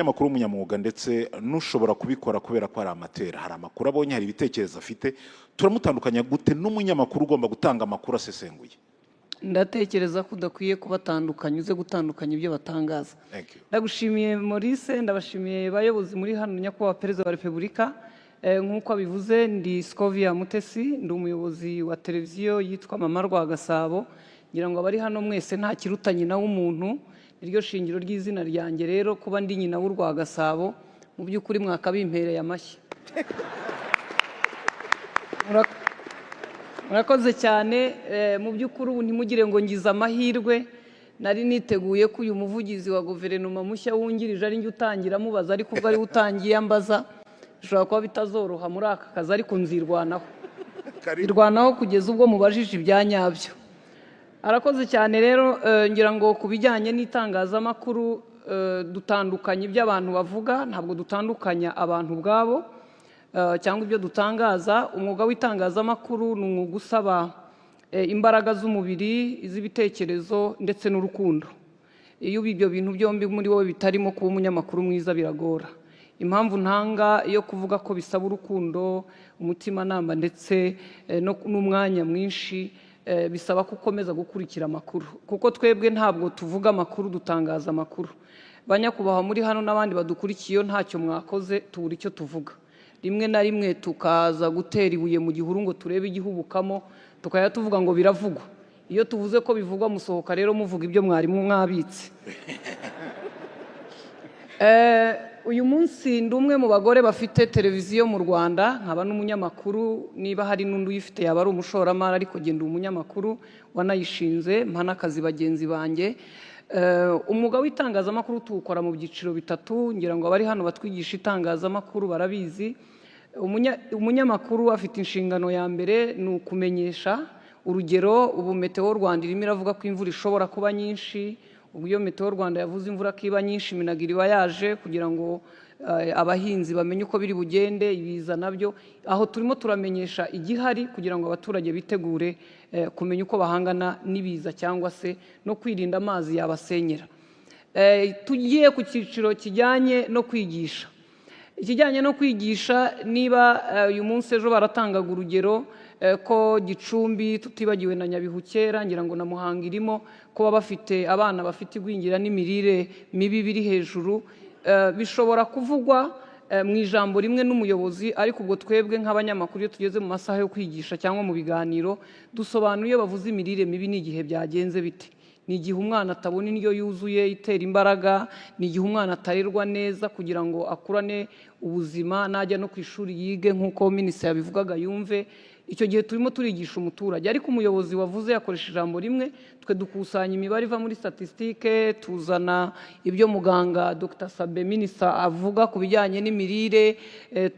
Amakuru w'umunyamwuga ndetse nushobora kubikora kubera ko ari amatera, hari amakuru abonye, hari ibitekerezo afite, turamutandukanya gute n'umunyamakuru ugomba gutanga amakuru asesenguye? Ndatekereza ko udakwiye kubatandukanya, uze gutandukanya ibyo batangaza. Ndagushimiye Maurice, ndabashimiye bayobozi muri hano, nyakubahwa Perezida wa Repubulika. Nk'uko abivuze, ndi Scovia Mutesi, ndi umuyobozi wa televiziyo yitwa Mama Rwagasabo. Ngira ngo abari hano mwese nta kiruta nyina w'umuntu, iryo shingiro ry'izina ryanjye. Rero kuba ndi nyina w'u Rwagasabo, mu by'ukuri mwakabimpereye amashyi. Murakoze cyane. Mu by'ukuri ubu ntimugire ngo ngize amahirwe, nari niteguye ko uyu muvugizi wa guverinoma mushya wungirije ari njye utangira mubaza, ariko ubwo ari utangiye ambaza bishobora kuba bitazoroha muri aka kazi, ariko nzirwanaho kugeza ubwo mubajije ibya nyabyo. Arakoze cyane. Rero ngira ngo ku bijyanye n'itangazamakuru dutandukanye ibyo abantu bavuga, ntabwo dutandukanya abantu ubwabo cyangwa ibyo dutangaza. Umwuga w'itangazamakuru ni umwuga usaba imbaraga z'umubiri, iz'ibitekerezo ndetse n'urukundo. Iyo ibyo bintu byombi muri wowe bitarimo, kuba umunyamakuru mwiza biragora. Impamvu ntanga yo kuvuga ko bisaba urukundo, umutimanama ndetse n'umwanya mwinshi, bisaba ko ukomeza gukurikira amakuru, kuko twebwe ntabwo tuvuga amakuru, dutangaza amakuru. Banyakubahwa muri hano n'abandi badukurikiye, ntacyo mwakoze tubura icyo tuvuga. Rimwe na rimwe tukaza gutera ibuye mu gihuru ngo turebe igihubukamo, tukajya tuvuga ngo biravugwa. Iyo tuvuze ko bivugwa, musohoka rero muvuga ibyo mwarimu mwabitse. Uyu munsi ndi umwe mu bagore bafite televiziyo mu Rwanda, nkaba n'umunyamakuru. Niba hari n'undi uyifite yaba ari umushoramari, ariko genda umunyamakuru wanayishinze, mpa n'akazi bagenzi banjye. Umwuga w'itangazamakuru tuwukora mu byiciro bitatu, ngira ngo abari hano batwigisha itangazamakuru barabizi. Umunyamakuru afite inshingano ya mbere ni ukumenyesha. Urugero, ubu Meteo Rwanda irimo iravuga ko imvura ishobora kuba nyinshi. Ubwo iyo Meteo Rwanda yavuze imvura ko iba nyinshi, Minagri iba yaje kugira ngo abahinzi bamenye uko biri bugende. Ibiza nabyo aho turimo turamenyesha igihari kugira ngo abaturage bitegure kumenya uko bahangana n'ibiza cyangwa se no kwirinda amazi yabasenyera. Tugiye ku cyiciro kijyanye no kwigisha. Ikijyanye no kwigisha, niba uyu munsi ejo baratangaga urugero ko Gicumbi, tutibagiwe na Nyabihu kera, ngira ngo na Muhanga irimo, kuba bafite abana bafite igwingira n'imirire mibi biri hejuru. Bishobora kuvugwa mu ijambo rimwe n'umuyobozi, ariko ubwo twebwe nk'abanyamakuru iyo tugeze mu masaha yo kwigisha cyangwa mu biganiro, dusobanura iyo bavuze imirire mibi n'igihe byagenze bite. Ni igihe umwana atabona indyo yuzuye itera imbaraga, ni igihe umwana atarerwa neza kugira ngo akurane ubuzima, najya no ku ishuri yige nk'uko minisitiri yabivugaga yumve. Icyo gihe turimo turigisha umuturage, ariko umuyobozi wavuze yakoresha ijambo rimwe. Twe dukusanya imibare iva muri statistique, tuzana ibyo muganga Dr Sabe Minisita avuga ku bijyanye n'imirire,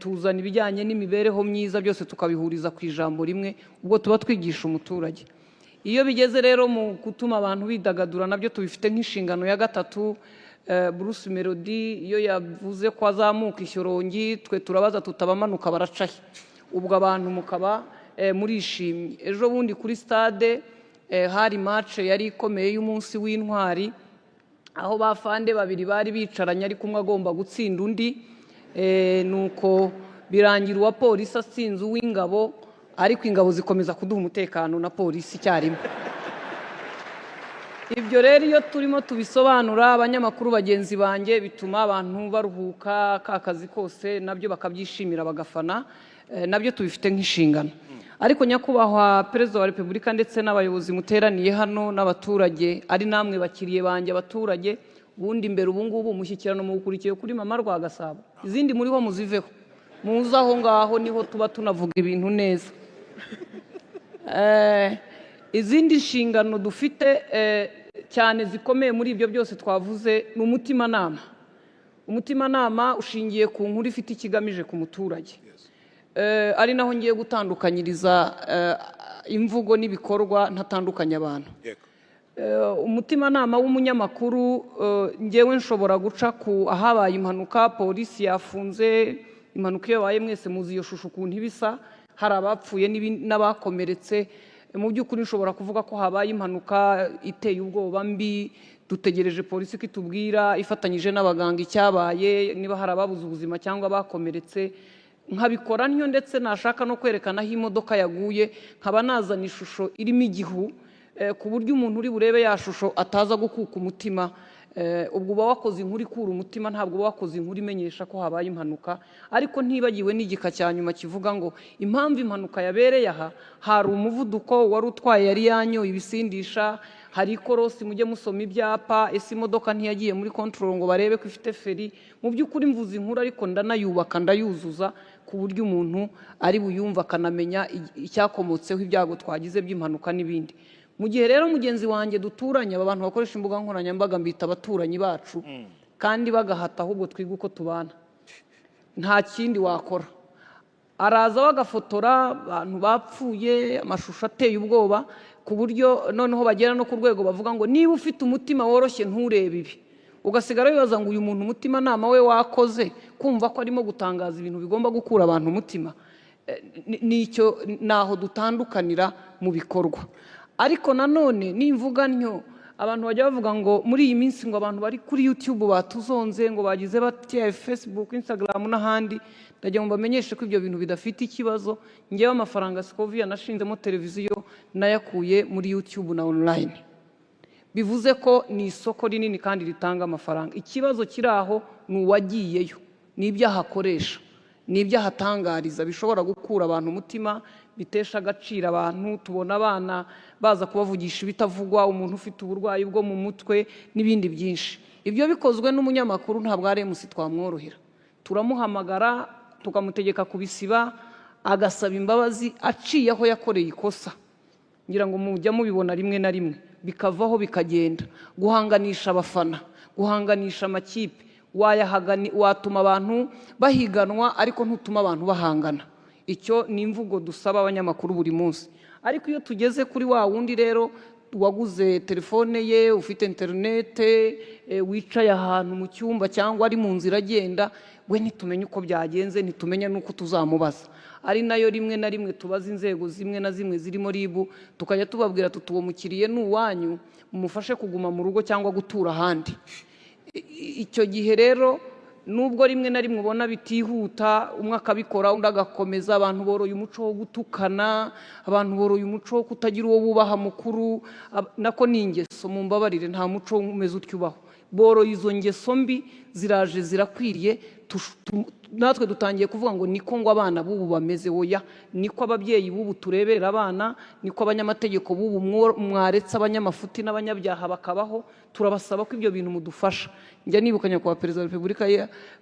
tuzana ibijyanye n'imibereho myiza, byose tukabihuriza ku ijambo rimwe, ubwo tuba twigisha umuturage. Iyo bigeze rero mu gutuma abantu bidagadura, nabyo tubifite nk'inshingano ya gatatu. Bruce Melody iyo yavuze ko azamuka Ishyorongi, twe turabaza tutabamanuka baracahe, ubwo abantu mukaba murishimye. Ejo bundi kuri stade hari match yari ikomeye y'umunsi w'intwari, aho bafande babiri bari bicaranye, ariko umwe agomba gutsinda undi. Nuko birangira uwa polisi atsinze uw'ingabo, ariko ingabo zikomeza kuduha umutekano na polisi icyarimwe. Ibyo rero iyo turimo tubisobanura abanyamakuru bagenzi banjye, bituma abantu baruhuka, ka kazi kose nabyo bakabyishimira bagafana, nabyo tubifite nk'inshingano. Ariko nyakubahwa Perezida wa Repubulika ndetse n'abayobozi muteraniye hano n'abaturage, ari namwe bakiriye banjye abaturage, ubundi mbere ubu ngubu umushyikirano mu gukurikiye kuri Mama Rwagasabo, izindi muriho muziveho, muze aho ngaho niho tuba tunavuga ibintu neza. Izindi nshingano dufite cyane zikomeye muri ibyo byose twavuze ni umutimanama. Umutimanama ushingiye ku nkuru ifite ikigamije ku muturage, ari naho ngiye gutandukanyiriza imvugo n'ibikorwa, ntatandukanya abantu. Umutimanama w'umunyamakuru, ngewe nshobora guca ku ahabaye impanuka, polisi yafunze, impanuka iyo yabaye mwese muzi iyo shusho ukuntu ibisa, hari abapfuye n'abakomeretse. Mu by'ukuri nshobora kuvuga ko habaye impanuka iteye ubwoba mbi, dutegereje polisi ko itubwira ifatanyije n'abaganga icyabaye, niba hari ababuze ubuzima cyangwa bakomeretse. Nkabikora ntyo, ndetse nashaka no kwerekana aho imodoka yaguye, nkaba nazana ishusho irimo igihu, ku buryo umuntu uri burebe ya shusho ataza gukuka umutima. Ubwo uba wakoze inkuru ikura umutima, ntabwo uba wakoze inkuru imenyesha ko habaye impanuka. Ariko ntibagiwe n'igika cya nyuma kivuga ngo impamvu impanuka yabereye aha, hari umuvuduko, wari utwaye yari yanyoye ibisindisha, hari ikorosi, mujye musoma ibyapa, ese imodoka ntiyagiye muri control ngo barebe ko ifite feri. Mu by'ukuri mvuze inkuru ariko ndanayubaka, ndayuzuza ku buryo umuntu ari buyumva akanamenya icyakomotseho ibyago twagize by'impanuka n'ibindi. Mu gihe rero mugenzi wanjye duturanye, aba bantu bakoresha imbuga nkoranyambaga mbita abaturanyi bacu, kandi bagahata ahubwo twiga uko tubana, nta kindi wakora. Araza bagafotora abantu bapfuye, amashusho ateye ubwoba, ku buryo noneho bagera no ku rwego bavuga ngo niba ufite umutima woroshye nturebe ibi. Ugasigara wibaza ngo uyu muntu umutima nama we wakoze kumva ko arimo gutangaza ibintu bigomba gukura abantu umutima. Nicyo naho dutandukanira mu bikorwa. Ariko nanone nimvuga ntyo, abantu bajya bavuga ngo muri iyi minsi ngo abantu bari kuri YouTube batuzonze, ngo bagize bati Facebook, Instagram n'ahandi. Ndagira ngo bamenyeshe ko ibyo bintu bidafite ikibazo. Ngewe amafaranga Scovia nashinzemo televiziyo nayakuye muri YouTube na online. Bivuze ko ni isoko rinini kandi ritanga amafaranga. Ikibazo kiri aho ni uwagiyeyo, n'ibyo ahakoresha, n'ibyo ahatangariza bishobora gukura abantu umutima, bitesha agaciro abantu. Tubona abana baza kubavugisha ibitavugwa, umuntu ufite uburwayi bwo mu mutwe n'ibindi byinshi. Ibyo bikozwe n'umunyamakuru ntabwo ari MC twamworohera, turamuhamagara tukamutegeka kubisiba, agasaba imbabazi aciye aho yakoreye ikosa. Ngira ngo mujya mubibona rimwe na rimwe, bikavaho bikagenda. Guhanganisha abafana, guhanganisha amakipe, watuma abantu bahiganwa ariko ntutuma abantu bahangana. Icyo ni imvugo dusaba abanyamakuru buri munsi. Ariko iyo tugeze kuri wa wundi rero waguze telefone ye, ufite interinete, wicaye ahantu mu cyumba cyangwa ari mu nzira agenda, we ntitumenye uko byagenze, ntitumenye n'uko tuzamubaza. Ari nayo rimwe na rimwe tubaza inzego zimwe na zimwe zirimo RIB, tukajya tubabwira tuti uwo mukiriye ni uwanyu, mumufashe kuguma mu rugo cyangwa gutura ahandi. Icyo gihe rero nubwo rimwe na rimwe ubona bitihuta, umwe akabikora undi agakomeza, abantu boroye umuco wo gutukana, abantu boroye umuco wo kutagira uwo bubaha mukuru. Nako ni ingeso, mumbabarire, nta muco umeze utyo ubaho. Boroye izo ngeso mbi, ziraje zirakwiriye. Natwe dutangiye kuvuga ngo niko ngo abana b'ubu bameze. Oya, niko ababyeyi b'ubu tureberera abana, niko abanyamategeko b'ubu mwaretse abanyamafuti n'abanyabyaha bakabaho. Turabasaba ko ibyo bintu mudufasha. Njya nibukanya kwa Perezida wa Repubulika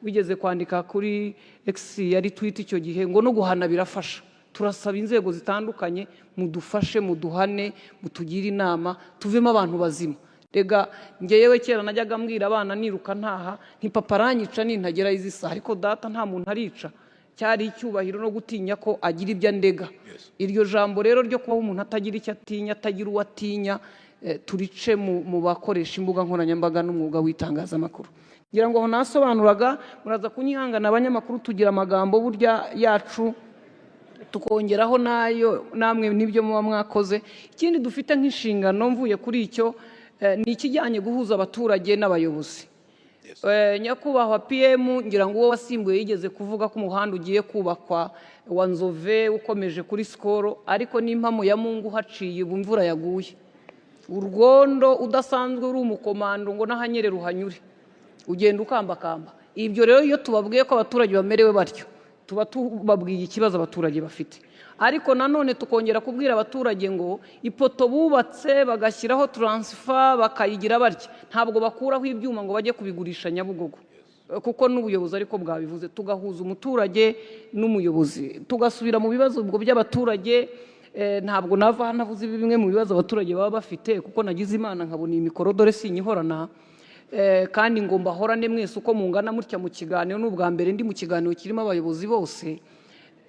wigeze kwandika kuri X, yari tweet icyo gihe, ngo no guhana birafasha. Turasaba inzego zitandukanye mudufashe, muduhane, mutugire inama, tuvemo abantu bazima. Rega ngeyewe kera najyaga mbwira abana niruka ntaha, papa aranyica nintagera izi saha, ariko data nta muntu arica. Cyari icyubahiro no gutinya ko agira ibyo ndega. Iryo jambo rero ryo kuba umuntu atagira icyo atinya, atagira uwo atinya, turice mu bakoresha imbuga nkoranyambaga n'umwuga w'itangazamakuru. Ngira ngo aho nasobanuraga, muraza kunyihangana abanyamakuru, tugira amagambo burya yacu tukongeraho nayo namwe n'ibyo muba mwakoze. Ikindi dufite nk'inshingano mvuye kuri icyo ni ikijyanye guhuza abaturage n'abayobozi. Nyakubahwa PM, ngira ngo uwo wasimbuye yigeze kuvuga ko umuhanda ugiye kubakwa wa Nzove ukomeje kuri Skoro, ariko n'impamo ya Mungu haciye ubu imvura yaguye. Urwondo udasanzwe uri umukomando ngo n'ahanyere ruhanyure, ugenda ukambakamba. Ibyo rero iyo tubabwiye ko abaturage bamerewe batyo, tuba tubabwiye ikibazo abaturage bafite. Ariko nanone tukongera kubwira abaturage ngo ipoto bubatse bagashyiraho transfer bakayigira batya, ntabwo bakuraho ibyuma ngo bajye kubigurisha Nyabugogo, kuko n'ubuyobozi ariko bwabivuze. Tugahuza umuturage n'umuyobozi, tugasubira mu bibazo ubwo by'abaturage. Ntabwo nava hanavuze bimwe mu bibazo abaturage baba bafite, kuko nagize Imana nkabona iyi mikoro dore sinyihorana, kandi ngo mbahorane mwese uko mungana mutya mu kiganiro. N'ubwa mbere ndi mu kiganiro kirimo abayobozi bose.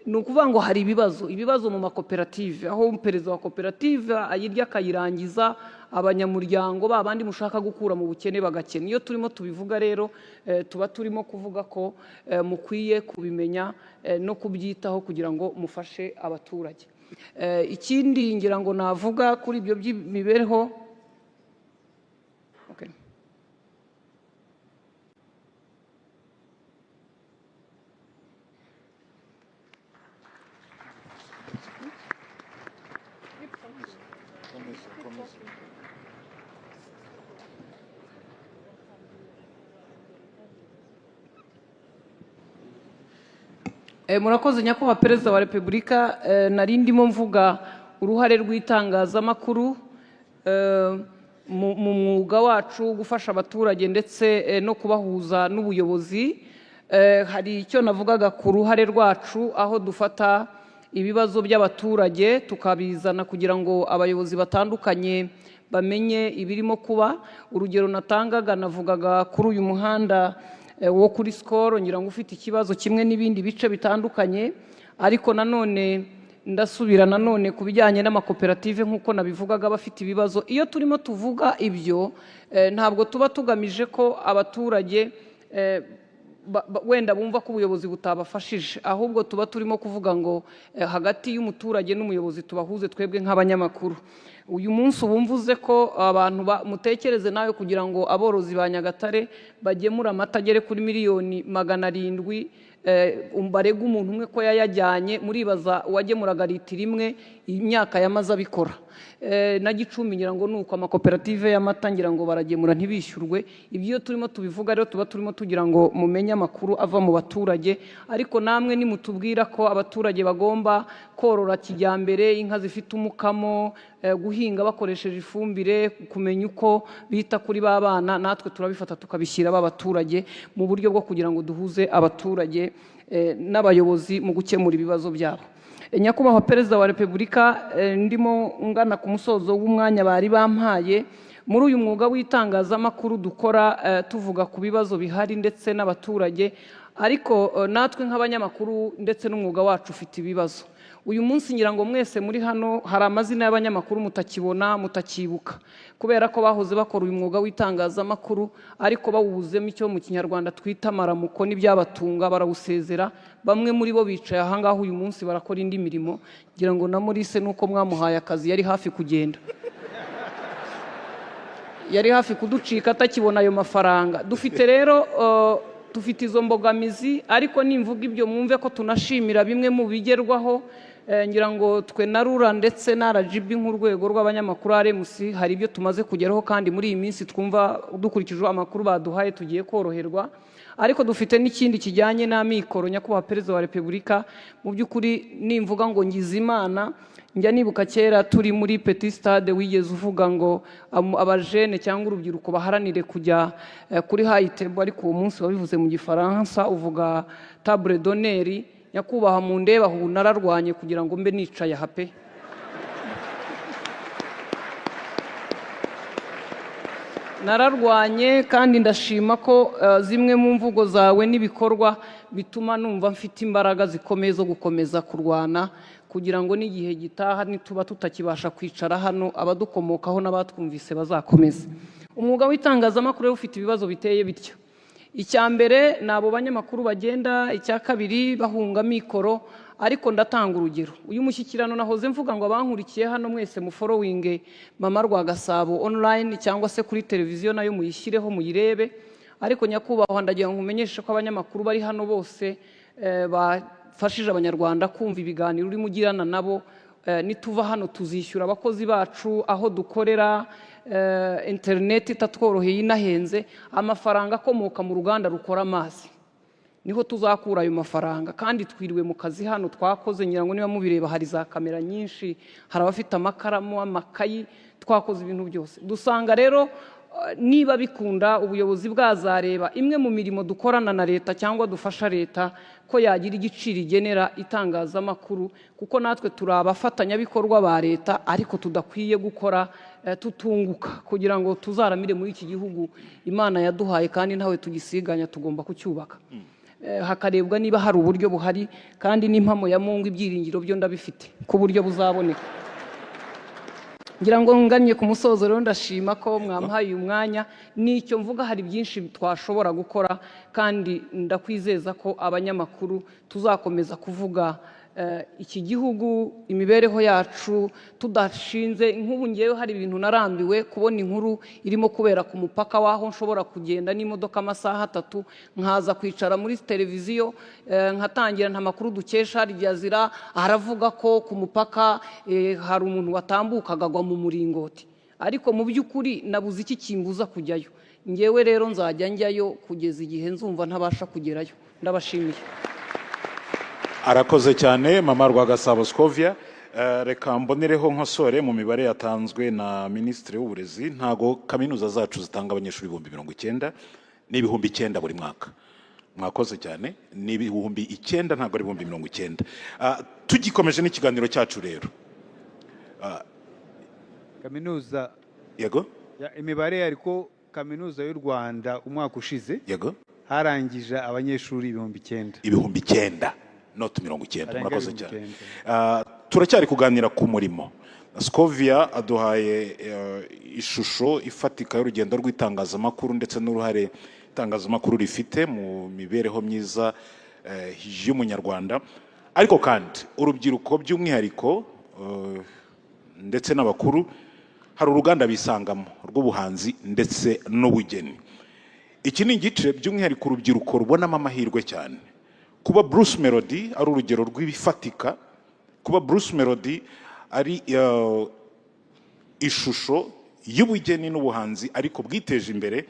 Ni ukuvuga ngo hari ibibazo mu makoperative, aho perezida wa koperative ayirya akayirangiza, abanyamuryango babandi mushaka gukura mu bukene bagakena. Iyo turimo tubivuga rero, tuba turimo kuvuga ko mukwiye kubimenya no kubyitaho kugira ngo mufashe abaturage. Ikindi ngira ngo navuga kuri ibyo by'imibereho, Murakoze nyakubahwa perezida wa repubulika. Nari ndimo mvuga uruhare rw'itangazamakuru mu mwuga wacu gufasha abaturage ndetse no kubahuza n'ubuyobozi. Hari icyo navugaga ku ruhare rwacu aho dufata ibibazo by'abaturage tukabizana kugira ngo abayobozi batandukanye bamenye ibirimo kuba. Urugero natangaga navugaga kuri uyu muhanda wo kuri Skol, ngira ngo ufite ikibazo kimwe n'ibindi bice bitandukanye, ariko nanone ndasubira nanone ku bijyanye n'amakoperative nk'uko nabivugaga bafite ibibazo. Iyo turimo tuvuga ibyo ntabwo tuba tugamije ko abaturage wenda bumva ko ubuyobozi butabafashije, ahubwo tuba turimo kuvuga ngo hagati y'umuturage n'umuyobozi tubahuze twebwe nk'abanyamakuru. Uyu munsi ubumvuze ko abantu mutekereze nawe kugira ngo aborozi ba Nyagatare bagemura amata agere kuri miliyoni 700 barega umuntu umwe ko yayajyanye, muribaza uwagemuraga litiro imwe imyaka yamaze abikora. Na Gicumbi ngira ngo nuko amakoperative y'amata ngira ngo baragemura ntibishyurwe. Ibyo turimo tubivuga rero tuba turimo tugira ngo mumenye amakuru ava mu baturage, ariko namwe nimutubwira ko abaturage bagomba korora kijyambere, inka zifite umukamo, guhinga bakoresheje ifumbire, kumenya uko bita kuri babana, natwe turabifata tukabishyira abaturage mu buryo bwo kugira ngo duhuze abaturage n'abayobozi mu gukemura ibibazo byabo. Nyakubahwa perezida wa repubulika, ndimo ngana ku musozo w'umwanya bari bampaye. Muri uyu mwuga w'itangazamakuru dukora tuvuga ku bibazo bihari ndetse n'abaturage, ariko natwe nk'abanyamakuru ndetse n'umwuga wacu ufite ibibazo. Uyu munsi ngira ngo mwese muri hano hari amazina y'abanyamakuru mutakibona mutakibuka, kubera ko bahoze bakora uyu mwuga w'itangazamakuru ariko bawuzemo icyo mu kinyarwanda twita maramuko n'ibyabatunga barawusezera. Bamwe muri bo bicaye ahangaha uyu munsi barakora indi mirimo, ngira ngo na Maurice nuko mwamuhaye akazi yari hafi kugenda, yari hafi kuducika atakibona ayo mafaranga. Dufite rero dufite izo mbogamizi, ariko nimvuga ibyo mwumve ko tunashimira bimwe mu bigerwaho. Ngira ngo twe na RURA ndetse na RGB nk'urwego rw'abanyamakuru RMC hari ibyo tumaze kugeraho, kandi muri iyi minsi twumva dukurikije amakuru baduhaye tugiye koroherwa. Ariko dufite n'ikindi kijyanye n'amikoro. Nyakubahwa perezida wa repubulika, mu by'ukuri nimvuga ngo ngize Imana, njya nibuka kera turi muri Petit Stade wigeze uvuga ngo abajene cyangwa urubyiruko baharanire kujya kuri high table, ariko uwo munsi wabivuze mu gifaransa uvuga table d'honneur. Nyakubahwa mu ndeba aho nararwanye kugira ngo mbe nicaye aha pe. Nararwanye kandi ndashima ko zimwe mu mvugo zawe n'ibikorwa bituma numva mfite imbaraga zikomeye zo gukomeza kurwana, kugira ngo n'igihe gitaha nituba tutakibasha kwicara hano abadukomokaho n'abatwumvise bazakomeza. Umwuga w'itangazamakuru ufite ibibazo biteye bityo. Icya mbere ni abo banyamakuru bagenda, icya kabiri bahunga mikoro. Ariko ndatanga urugero, uyu mushyikirano nahoze mvuga ngo abankurikiye hano mwese mu following Mama Rwagasabo online cyangwa se kuri televiziyo nayo muyishyireho muyirebe. Ariko nyakubahwa ndagira ngo nkumenyeshe ko abanyamakuru bari hano bose bafashije abanyarwanda kumva ibiganiro urimo ugirana nabo. Nituva hano tuzishyura abakozi bacu aho dukorera, internet itatworoheye inahenze, amafaranga akomoka mu ruganda rukora amazi niho tuzakura ayo mafaranga. Kandi twiriwe mu kazi hano twakoze, ngira ngo niba mubireba hari za kamera nyinshi, hari abafite amakaramu, amakayi, twakoze ibintu byose. Dusanga rero niba bikunda ubuyobozi bwazareba imwe mu mirimo dukorana na leta cyangwa dufasha leta ko yagira igiciro igenera itangazamakuru, kuko natwe turi abafatanyabikorwa ba leta ariko tudakwiye gukora tutunguka, kugira ngo tuzaramire muri iki gihugu Imana yaduhaye kandi ntawe tugisiganya, tugomba kucyubaka. Hakarebwa niba hari uburyo buhari, kandi n'impamo ya Mungu ibyiringiro byo ndabifite ku buryo buzaboneka. Ngira ngo nganye ku musozo rero ndashima ko mwampaye uyu mwanya. Nicyo mvuga hari byinshi twashobora gukora, kandi ndakwizeza ko abanyamakuru tuzakomeza kuvuga iki gihugu, imibereho yacu tudashinze. Nk'ubu ngewe hari ibintu narambiwe kubona inkuru irimo kubera ku mupaka waho nshobora kugenda n'imodoka amasaha 3 nkaza kwicara muri televiziyo nkatangira nta makuru dukesha Aljazira aravuga ko ku mupaka hari umuntu watambukaga agwa mu muringoti, ariko mu by'ukuri nabuze iki kimbuza kujyayo. Ngewe rero nzajya njyayo kugeza igihe nzumva ntabasha kugerayo. Ndabashimiye. arakoze cyane mama Rwagasabo Scovia. Reka mbonereho nkosore mu mibare yatanzwe na Minisitiri w'Uburezi, ntago kaminuza zacu zitanga abanyeshuri 90,000 n'ibihumbi 9 buri mwaka. Mwakoze cyane, n'ibihumbi 9 ntago ari 90,000. Tugikomeje n'ikiganiro cyacu rero. Kaminuza Yego? Imibare ariko kaminuza y'u Rwanda umwaka ushize. Yego? Harangije abanyeshuri 9,000. Ibihumbi 9 not 90. Murakoze cyane. Turacyari kuganira ku murimo. Scovia aduhaye ishusho ifatika y'urugendo rw'itangazamakuru ndetse n'uruhare itangazamakuru rifite mu mibereho myiza y'umunyarwanda, ariko kandi urubyiruko by'umwihariko ndetse n'abakuru hari uruganda bisangamo rw'ubuhanzi ndetse n'ubugeni. Iki ni igice by'umwihariko urubyiruko rubonamo amahirwe cyane. Kuba Bruce Melody ari urugero rw'ibifatika, kuba Bruce Melody ari ishusho y'ubugeni n'ubuhanzi ariko bwiteje imbere